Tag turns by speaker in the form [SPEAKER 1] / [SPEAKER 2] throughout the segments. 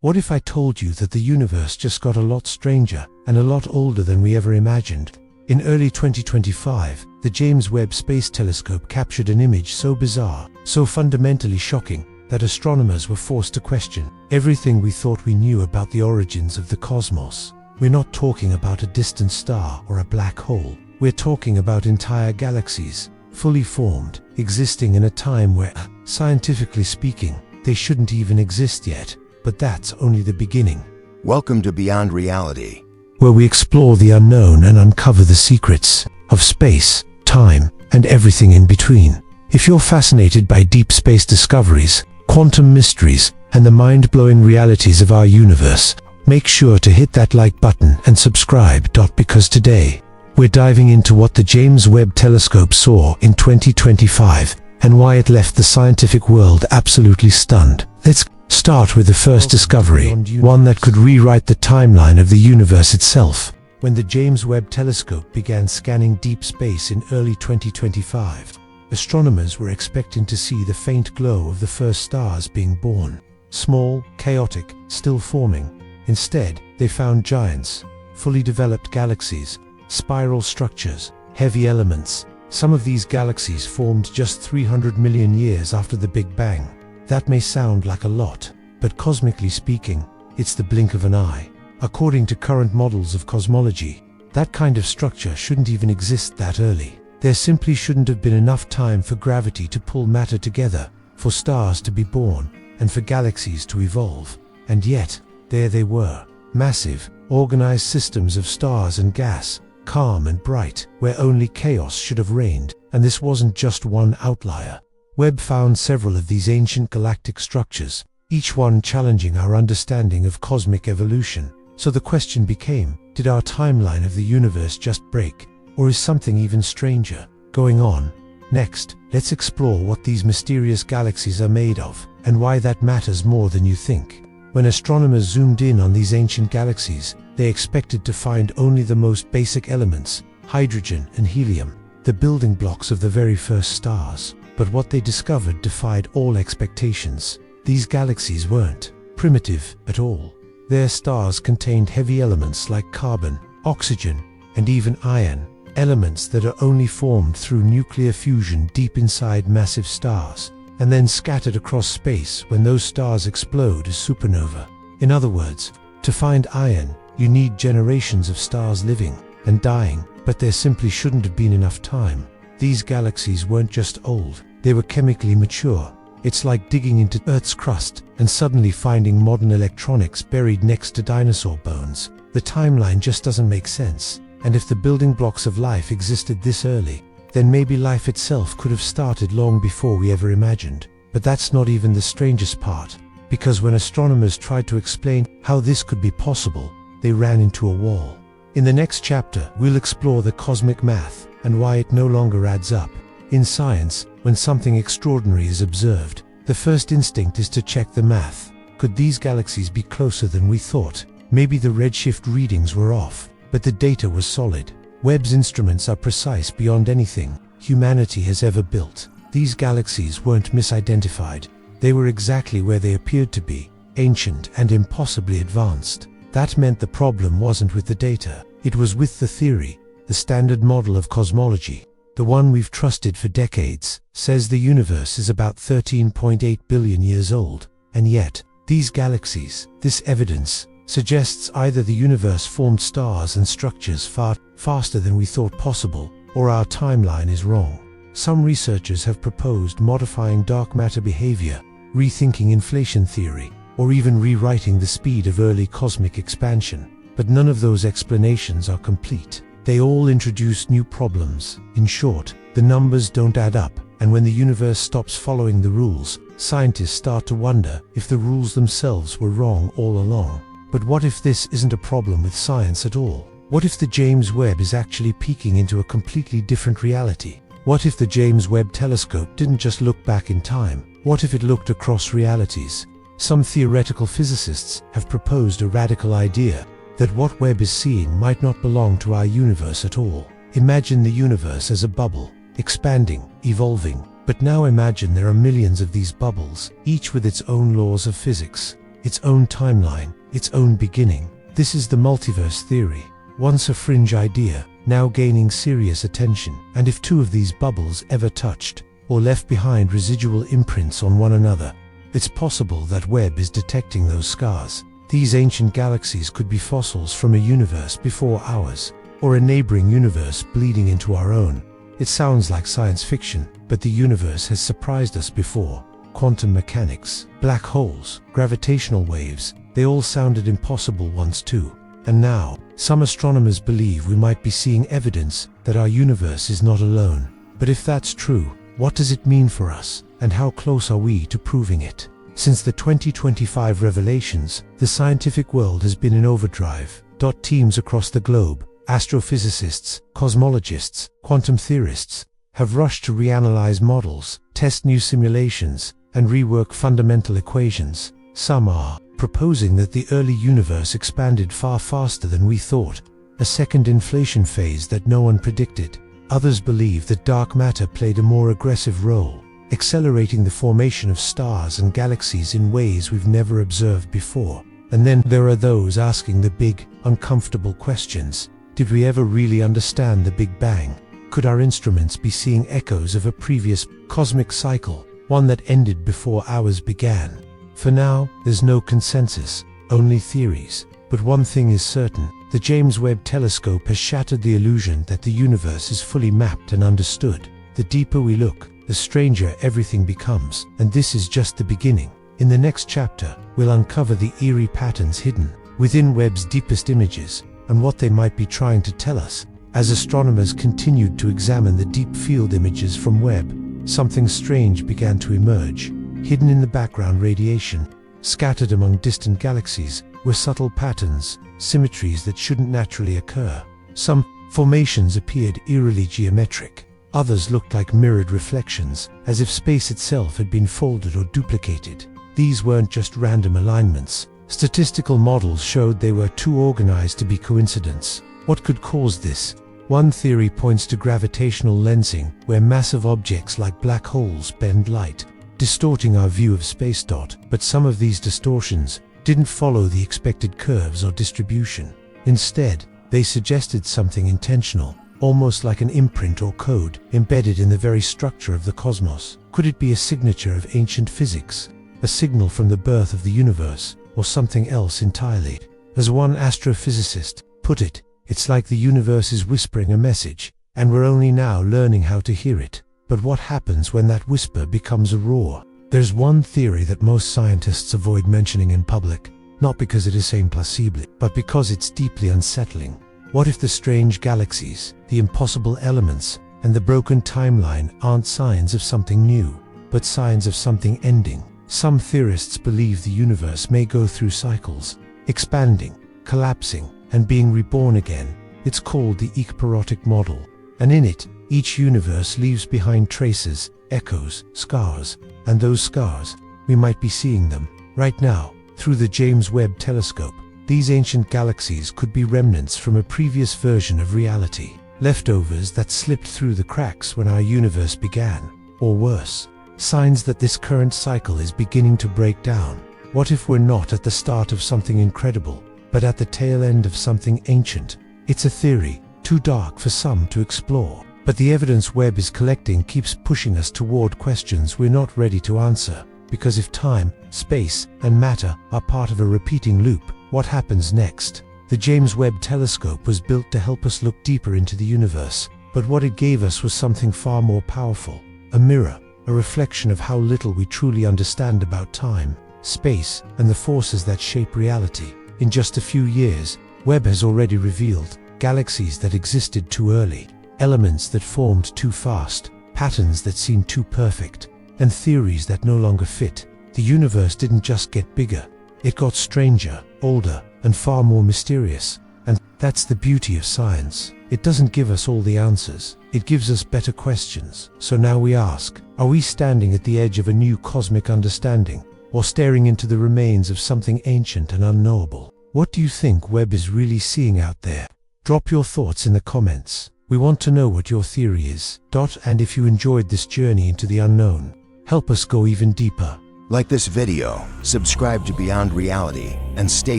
[SPEAKER 1] What if I told you that the universe just got a lot stranger and a lot older than we ever imagined? In early 2025, the James Webb Space Telescope captured an image so bizarre, so fundamentally shocking, that astronomers were forced to question everything we thought we knew about the origins of the cosmos. We're not talking about a distant star or a black hole. We're talking about entire galaxies, fully formed, existing in a time where, scientifically speaking, they shouldn't even exist yet. But that's only the beginning.
[SPEAKER 2] Welcome to Beyond Reality,
[SPEAKER 1] where we explore the unknown and uncover the secrets of space, time, and everything in between. If you're fascinated by deep space discoveries, quantum mysteries, and the mind-blowing realities of our universe, make sure to hit that like button and subscribe. Because today, we're diving into what the James Webb Telescope saw in 2025 and why it left the scientific world absolutely stunned. Let's start with the first discovery, one that could rewrite the timeline of the universe itself. When the James Webb Telescope began scanning deep space in early 2025, astronomers were expecting to see the faint glow of the first stars being born. Small, chaotic, still forming. Instead, they found giants, fully developed galaxies, spiral structures, heavy elements. Some of these galaxies formed just 300 million years after the Big Bang. That may sound like a lot, but cosmically speaking, it's the blink of an eye. According to current models of cosmology, that kind of structure shouldn't even exist that early. There simply shouldn't have been enough time for gravity to pull matter together, for stars to be born, and for galaxies to evolve. And yet, there they were, massive, organized systems of stars and gas, calm and bright, where only chaos should have reigned. And this wasn't just one outlier. Webb found several of these ancient galactic structures, each one challenging our understanding of cosmic evolution. So the question became, did our timeline of the universe just break, or is something even stranger going on? Next, let's explore what these mysterious galaxies are made of, and why that matters more than you think. When astronomers zoomed in on these ancient galaxies, they expected to find only the most basic elements, hydrogen and helium, the building blocks of the very first stars. But what they discovered defied all expectations. These galaxies weren't primitive at all. Their stars contained heavy elements like carbon, oxygen, and even iron, elements that are only formed through nuclear fusion deep inside massive stars, and then scattered across space when those stars explode as supernova. In other words, to find iron, you need generations of stars living and dying, but there simply shouldn't have been enough time. These galaxies weren't just old, they were chemically mature. It's like digging into Earth's crust and suddenly finding modern electronics buried next to dinosaur bones. The timeline just doesn't make sense. And if the building blocks of life existed this early, then maybe life itself could have started long before we ever imagined. But that's not even the strangest part, because when astronomers tried to explain how this could be possible, they ran into a wall. In the next chapter, we'll explore the cosmic math and why it no longer adds up. In science, when something extraordinary is observed, the first instinct is to check the math. Could these galaxies be closer than we thought? Maybe the redshift readings were off, but the data was solid. Webb's instruments are precise beyond anything humanity has ever built. These galaxies weren't misidentified. They were exactly where they appeared to be, ancient and impossibly advanced. That meant the problem wasn't with the data, it was with the theory. The standard model of cosmology, the one we've trusted for decades, says the universe is about 13.8 billion years old. And yet, these galaxies, this evidence, suggests either the universe formed stars and structures far faster than we thought possible, or our timeline is wrong. Some researchers have proposed modifying dark matter behavior, rethinking inflation theory, or even rewriting the speed of early cosmic expansion. But none of those explanations are complete. They all introduce new problems. In short, the numbers don't add up, and when the universe stops following the rules, scientists start to wonder if the rules themselves were wrong all along. But what if this isn't a problem with science at all? What if the James Webb is actually peeking into a completely different reality? What if the James Webb Telescope didn't just look back in time? What if it looked across realities? Some theoretical physicists have proposed a radical idea that what Webb is seeing might not belong to our universe at all. Imagine the universe as a bubble, expanding, evolving. But now imagine there are millions of these bubbles, each with its own laws of physics. its own timeline, its own beginning. This is the multiverse theory, once a fringe idea, now gaining serious attention. And if two of these bubbles ever touched, or left behind residual imprints on one another, it's possible that Webb is detecting those scars. These ancient galaxies could be fossils from a universe before ours, or a neighboring universe bleeding into our own. It sounds like science fiction, but the universe has surprised us before. Quantum mechanics, black holes, gravitational waves, they all sounded impossible once too. And now, some astronomers believe we might be seeing evidence that our universe is not alone. But if that's true, what does it mean for us, and how close are we to proving it? Since the 2025 revelations, the scientific world has been in overdrive. Teams across the globe, astrophysicists, cosmologists, quantum theorists, have rushed to reanalyze models, test new simulations, and rework fundamental equations. Some are proposing that the early universe expanded far faster than we thought, a second inflation phase that no one predicted. Others believe that dark matter played a more aggressive role, accelerating the formation of stars and galaxies in ways we've never observed before. And then there are those asking the big, uncomfortable questions. Did we ever really understand the Big Bang? Could our instruments be seeing echoes of a previous cosmic cycle, one that ended before ours began? For now, there's no consensus, only theories. But one thing is certain, the James Webb Telescope has shattered the illusion that the universe is fully mapped and understood. The deeper we look, the stranger everything becomes, and this is just the beginning. In the next chapter, we'll uncover the eerie patterns hidden within Webb's deepest images, and what they might be trying to tell us. As astronomers continued to examine the deep field images from Webb, something strange began to emerge. Hidden in the background radiation, scattered among distant galaxies, were subtle patterns, symmetries that shouldn't naturally occur. Some formations appeared eerily geometric. Others looked like mirrored reflections, as if space itself had been folded or duplicated. These weren't just random alignments. Statistical models showed they were too organized to be coincidence. What could cause this? One theory points to gravitational lensing, where massive objects like black holes bend light, distorting our view of space. But some of these distortions didn't follow the expected curves or distribution. Instead, they suggested something intentional, almost like an imprint or code embedded in the very structure of the cosmos. Could it be a signature of ancient physics, a signal from the birth of the universe, or something else entirely? As one astrophysicist put it, it's like the universe is whispering a message, and we're only now learning how to hear it. But what happens when that whisper becomes a roar? There's one theory that most scientists avoid mentioning in public, not because it is implausible, but because it's deeply unsettling. What if the strange galaxies, the impossible elements, and the broken timeline aren't signs of something new, but signs of something ending? Some theorists believe the universe may go through cycles, expanding, collapsing, and being reborn again. It's called the ekpyrotic model, and in it, each universe leaves behind traces, echoes, scars, and those scars, we might be seeing them right now through the James Webb Telescope. These ancient galaxies could be remnants from a previous version of reality, leftovers that slipped through the cracks when our universe began, or worse, signs that this current cycle is beginning to break down. What if we're not at the start of something incredible, but at the tail end of something ancient? It's a theory, too dark for some to explore, but the evidence Webb is collecting keeps pushing us toward questions we're not ready to answer. Because if time, space, and matter are part of a repeating loop, what happens next? The James Webb Telescope was built to help us look deeper into the universe, but what it gave us was something far more powerful. A mirror, a reflection of how little we truly understand about time, space, and the forces that shape reality. In just a few years, Webb has already revealed galaxies that existed too early, elements that formed too fast, patterns that seemed too perfect, and theories that no longer fit. The universe didn't just get bigger, it got stranger, older, and far more mysterious. And that's the beauty of science. It doesn't give us all the answers, it gives us better questions. So now we ask, are we standing at the edge of a new cosmic understanding, or staring into the remains of something ancient and unknowable? What do you think Webb is really seeing out there? Drop your thoughts in the comments. We want to know what your theory is. And if you enjoyed this journey into the unknown, help us go even deeper.
[SPEAKER 2] Like this video, subscribe to Beyond Reality, and stay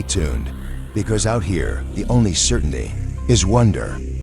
[SPEAKER 2] tuned, because out here, the only certainty is wonder.